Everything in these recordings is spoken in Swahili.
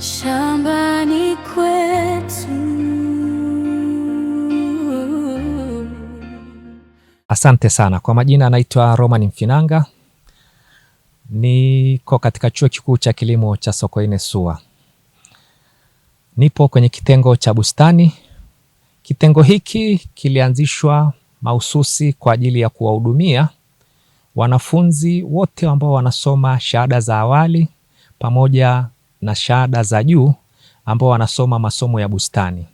shambani kwetu. Asante sana. Kwa majina anaitwa Roman Mfinanga. Niko katika Chuo Kikuu cha Kilimo cha Sokoine SUA. Nipo kwenye kitengo cha bustani. Kitengo hiki kilianzishwa mahususi kwa ajili ya kuwahudumia wanafunzi wote ambao wanasoma shahada za awali pamoja na shahada za juu ambao wanasoma masomo ya bustani.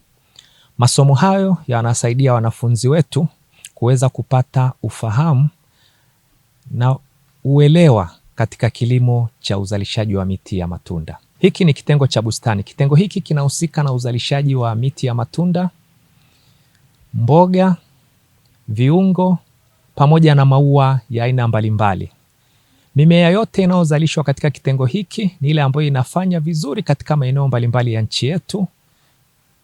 Masomo hayo yanasaidia wanafunzi wetu kuweza kupata ufahamu na uelewa katika kilimo cha uzalishaji wa miti ya matunda. Hiki ni kitengo cha bustani. Kitengo hiki kinahusika na uzalishaji wa miti ya matunda, mboga, viungo pamoja na maua ya aina mbalimbali. Mimea yote inayozalishwa katika kitengo hiki ni ile ambayo inafanya vizuri katika maeneo mbalimbali ya nchi yetu.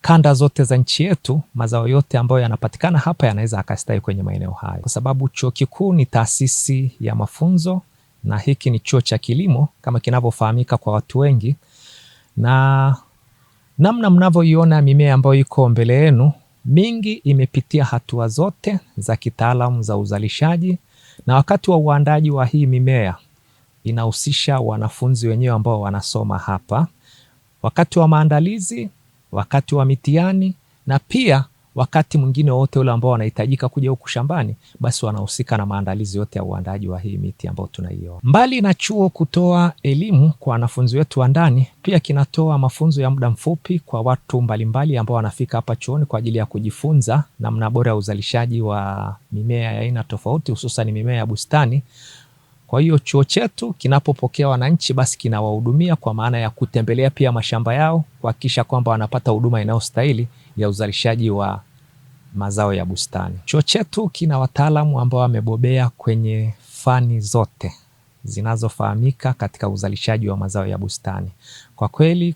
Kanda zote za nchi yetu, mazao yote ambayo yanapatikana hapa yanaweza akastawi kwenye maeneo hayo. Kwa sababu chuo kikuu ni taasisi ya mafunzo na hiki ni chuo cha kilimo kama kinavyofahamika kwa watu wengi. Na namna mnavyoiona mimea ambayo iko mbele yenu, mingi imepitia hatua zote za kitaalamu za uzalishaji, na wakati wa uandaji wa hii mimea inahusisha wanafunzi wenyewe ambao wanasoma hapa, wakati wa maandalizi, wakati wa mitihani, na pia wakati mwingine wote ule ambao wanahitajika kuja huku shambani, basi wanahusika na maandalizi yote ya uandaji wa hii miti ambayo tunaiona. Mbali na chuo kutoa elimu kwa wanafunzi wetu wa ndani, pia kinatoa mafunzo ya muda mfupi kwa watu mbalimbali ambao wanafika hapa chuoni kwa ajili ya kujifunza namna bora ya uzalishaji wa mimea ya aina tofauti, hususan mimea ya bustani. Kwa hiyo chuo chetu kinapopokea wananchi, basi kinawahudumia kwa maana ya kutembelea pia mashamba yao, kuhakikisha kwamba wanapata huduma inayostahili ya uzalishaji wa mazao ya bustani. Chuo chetu kina wataalamu ambao wamebobea kwenye fani zote zinazofahamika katika uzalishaji wa mazao ya bustani. Kwa kweli,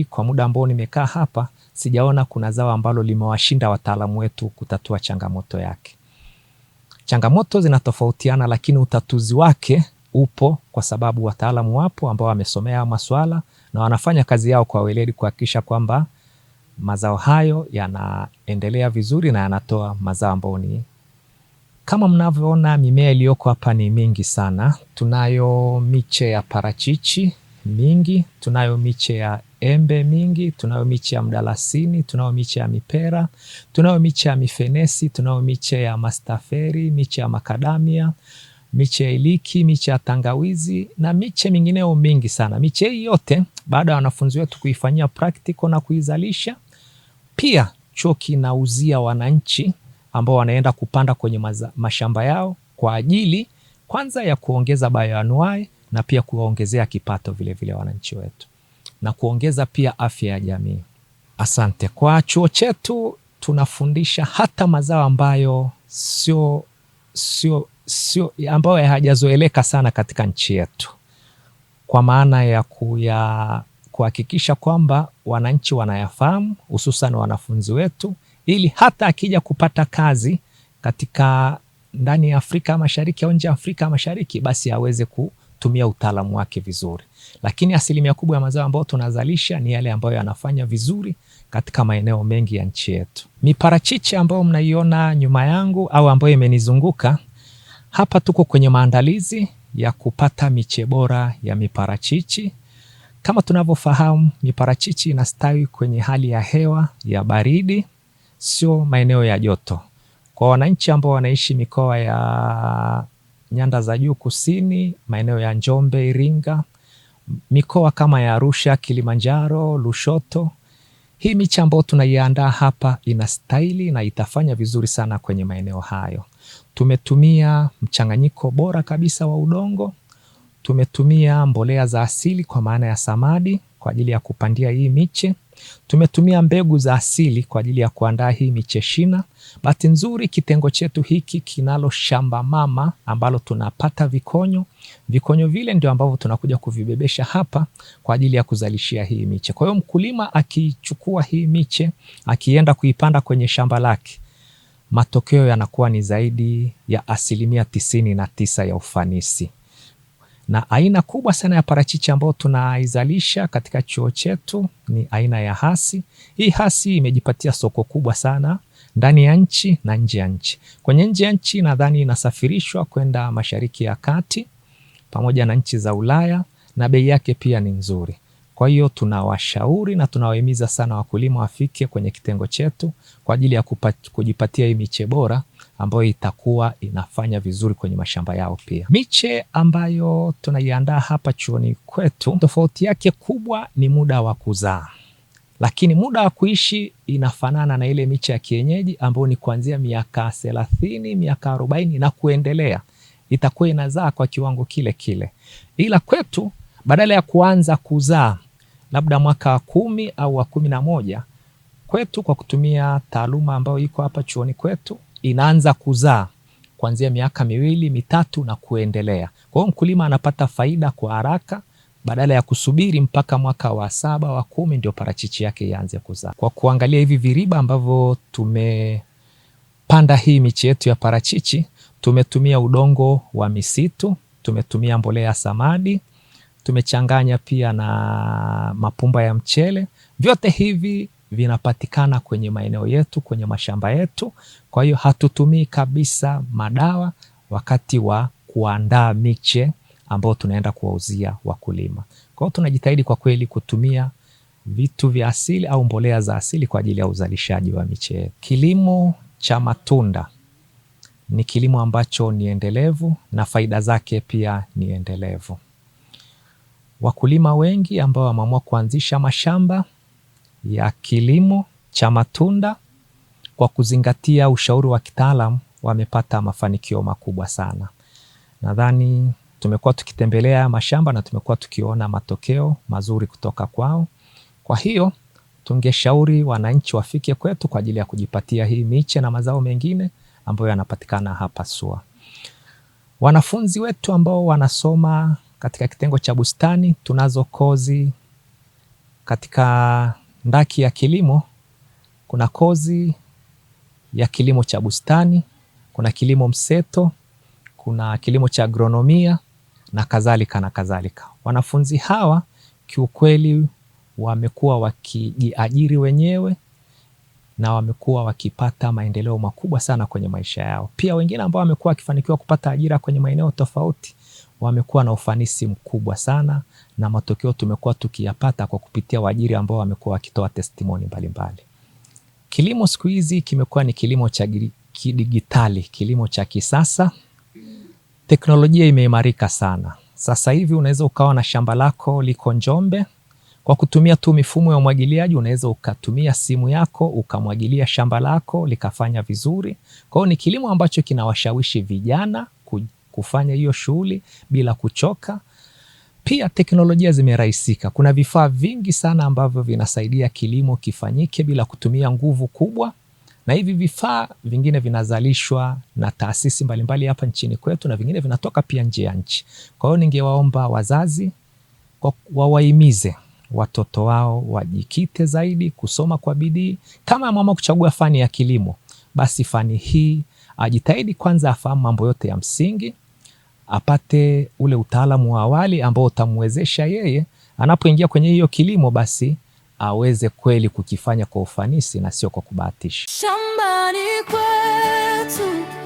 kwa muda ambao nimekaa hapa, sijaona kuna zao ambalo limewashinda wataalamu wetu kutatua changamoto yake. Changamoto zinatofautiana, lakini utatuzi wake upo kwa sababu wataalamu wapo ambao wamesomea masuala na wanafanya kazi yao kwa weledi kuhakikisha kwamba mazao hayo yanaendelea vizuri na yanatoa mazao ambayo ni kama mnavyoona. Mimea iliyoko hapa ni mingi sana. Tunayo miche ya parachichi mingi, tunayo miche ya embe mingi, tunayo miche ya mdalasini, tunayo miche ya mipera, tunayo miche ya mifenesi, tunayo miche ya mastaferi, miche ya makadamia, miche ya iliki, miche ya tangawizi na miche mingineo mingi sana. Miche hii yote baada ya wanafunzi wetu kuifanyia practical na kuizalisha, pia chuo kinauzia wananchi ambao wanaenda kupanda kwenye mashamba yao kwa ajili kwanza ya kuongeza bioanuai na pia kuwaongezea kipato vile wananchi wetu na kuongeza pia afya ya jamii. Asante. Kwa chuo chetu tunafundisha hata mazao ambayo ambayo hayajazoeleka sana katika nchi yetu, kwa maana ya kuhakikisha kwamba wananchi wanayafahamu, hususan wanafunzi wetu, ili hata akija kupata kazi katika ndani ya Afrika Mashariki au nje ya Afrika Mashariki, basi aweze kutumia utaalamu wake vizuri. Lakini asilimia kubwa ya mazao ambayo tunazalisha ni yale ambayo yanafanya vizuri katika maeneo mengi ya nchi yetu. Miparachichi ambayo mnaiona nyuma yangu au ambayo imenizunguka hapa, tuko kwenye maandalizi ya kupata miche bora ya miparachichi. Kama tunavyofahamu, miparachichi inastawi kwenye hali ya hewa ya baridi, sio maeneo ya joto. Kwa wananchi ambao wanaishi mikoa ya nyanda za juu kusini, maeneo ya Njombe, Iringa, mikoa kama ya Arusha, Kilimanjaro, Lushoto, hii miche ambayo tunaiandaa hapa inastahili na itafanya vizuri sana kwenye maeneo hayo. Tumetumia mchanganyiko bora kabisa wa udongo, tumetumia mbolea za asili kwa maana ya samadi kwa ajili ya kupandia hii miche, tumetumia mbegu za asili kwa ajili ya kuandaa hii miche shina. Bahati nzuri kitengo chetu hiki kinalo shamba mama ambalo tunapata vikonyo. Vikonyo vile ndio ambavyo tunakuja kuvibebesha hapa kwa ajili ya kuzalishia hii miche. Kwa hiyo mkulima akichukua hii miche, akienda kuipanda kwenye shamba lake, matokeo yanakuwa ni zaidi ya 99% ya ufanisi. Na aina kubwa sana ya parachichi ambayo tunaizalisha katika chuo chetu ni aina ya Hasi. Hii Hasi imejipatia soko kubwa sana ndani ya nchi na nje ya nchi. Kwenye nje ya nchi nadhani inasafirishwa kwenda Mashariki ya Kati pamoja na nchi za Ulaya, na bei yake pia ni nzuri. Kwa hiyo tunawashauri na tunawahimiza sana wakulima wafike kwenye kitengo chetu kwa ajili ya kujipatia hii miche bora ambayo itakuwa inafanya vizuri kwenye mashamba yao pia. Miche ambayo tunaiandaa hapa chuoni kwetu, tofauti yake kubwa ni muda wa kuzaa. Lakini muda wa kuishi inafanana na ile miche ya kienyeji ambayo ni kuanzia miaka 30, miaka 40 na kuendelea. Itakuwa inazaa kwa kiwango kile kile. Ila kwetu badala ya kuanza kuzaa labda mwaka wa 10 au wa 11, kwetu kwa kutumia taaluma ambayo iko hapa chuoni kwetu inaanza kuzaa kuanzia miaka 2, 3 na kuendelea. Kwa hiyo mkulima anapata faida kwa haraka badala ya kusubiri mpaka mwaka wa 7, wa 10 ndio parachichi yake ianze kuzaa. Kwa kuangalia hivi viriba ambavyo tumepanda hii miche yetu ya parachichi, tumetumia udongo wa misitu, tumetumia mbolea ya samadi, tumechanganya pia na mapumba ya mchele. Vyote hivi vinapatikana kwenye maeneo yetu, kwenye mashamba yetu. Kwa hiyo hatutumii kabisa madawa wakati wa kuandaa miche ambao tunaenda kuwauzia wakulima. Kwa hiyo tunajitahidi kwa kweli kutumia vitu vya asili au mbolea za asili kwa ajili ya uzalishaji wa miche yetu. Kilimo cha matunda ni kilimo ambacho ni endelevu na faida zake pia ni endelevu. Wakulima wengi ambao wameamua kuanzisha mashamba ya kilimo cha matunda kwa kuzingatia ushauri wa kitaalamu wamepata mafanikio makubwa sana. Nadhani tumekuwa tukitembelea mashamba na tumekuwa tukiona matokeo mazuri kutoka kwao. Kwa hiyo tungeshauri wananchi wafike kwetu kwa ajili ya kujipatia hii miche na mazao mengine ambayo yanapatikana hapa SUA. Wanafunzi wetu ambao wanasoma katika kitengo cha bustani, tunazo kozi katika ndaki ya kilimo. Kuna kozi ya kilimo cha bustani, kuna kilimo mseto, kuna kilimo cha agronomia na kadhalika na kadhalika. Wanafunzi hawa kiukweli wamekuwa wakijiajiri wenyewe na wamekuwa wakipata maendeleo makubwa sana kwenye maisha yao. Pia wengine ambao wamekuwa wakifanikiwa kupata ajira kwenye maeneo tofauti wamekuwa na ufanisi mkubwa sana, na matokeo tumekuwa tukiyapata kwa kupitia waajiri ambao wamekuwa wakitoa testimoni mbalimbali. Kilimo siku hizi kimekuwa ni kilimo cha kidigitali, kilimo cha kisasa. Teknolojia imeimarika sana. Sasa hivi unaweza ukawa na shamba lako liko Njombe, kwa kutumia tu mifumo ya umwagiliaji unaweza ukatumia simu yako ukamwagilia shamba lako likafanya vizuri. Kwa hiyo ni kilimo ambacho kinawashawishi vijana kufanya hiyo shughuli bila kuchoka. Pia teknolojia zimerahisika. Kuna vifaa vingi sana ambavyo vinasaidia kilimo kifanyike bila kutumia nguvu kubwa. Na hivi vifaa vingine vinazalishwa na taasisi mbalimbali hapa nchini kwetu na vingine vinatoka pia nje ya nchi. Kwa hiyo ningewaomba wazazi wawahimize watoto wao wajikite zaidi kusoma kwa bidii. Kama mama kuchagua fani ya kilimo, basi fani hii ajitahidi kwanza afahamu mambo yote ya msingi, apate ule utaalamu wa awali ambao utamwezesha yeye anapoingia kwenye hiyo kilimo basi aweze kweli kukifanya kwa ufanisi na sio kwa kubahatisha. Shambani kwetu